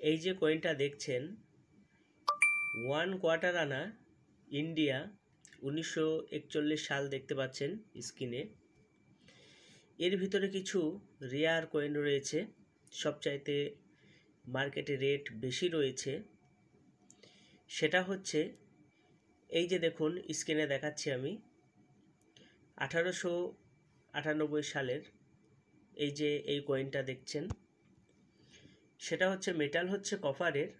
এই যে কয়েনটা দেখছেন 1/4 আনা ইন্ডিয়া 1941 সাল দেখতে পাচ্ছেন স্ক্রিনে। এর ভিতরে কিছু রেয়ার কয়েন রয়েছে, সবচাইতে মার্কেটে রেট বেশি রয়েছে। সেটা হচ্ছে এই যে দেখুন স্ক্রিনে দেখাচ্ছি আমি 1898 সালের এই যে এই কয়েনটা দেখছেন, সেটা হচ্ছে মেটাল হচ্ছে কপারের,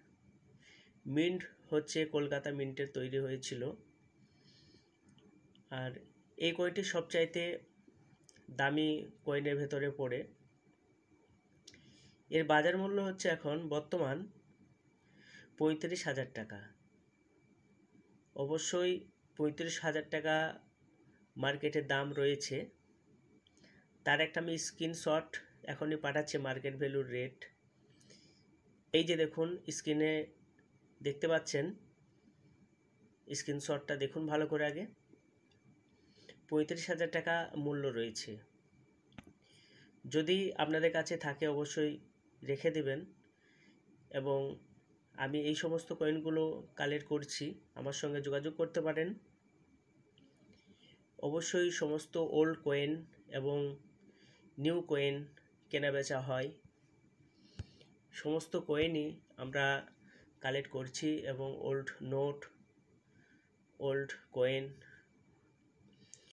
মিন্ট হচ্ছে কলকাতা মিন্টের তৈরি হয়েছিল। আর এই কয়েনটি সবচাইতে দামি কয়েনের ভেতরে পড়ে। এর বাজার মূল্য হচ্ছে এখন বর্তমান 35,000 টাকা। অবশ্যই 35,000 টাকা মার্কেটের দাম রয়েছে। তার একটা আমি স্ক্রিনশট এখনই পাঠাচ্ছি মার্কেট ভ্যালুর রেট। এই যে দেখুন স্ক্রিনে দেখতে পাচ্ছেন, স্ক্রিনশটটা দেখুন ভালো করে আগে। 35,000 টাকা মূল্য রয়েছে। যদি আপনাদের কাছে থাকে অবশ্যই রেখে দেবেন, এবং আমি এই সমস্ত কয়েনগুলো কালেক্ট করছি, আমার সঙ্গে যোগাযোগ করতে পারেন। অবশ্যই সমস্ত ওল্ড কয়েন এবং নিউ কয়েন কেনাবেচা হয়। সমস্ত কয়েনই আমরা কালেক্ট করছি এবং ওল্ড নোট, ওল্ড কয়েন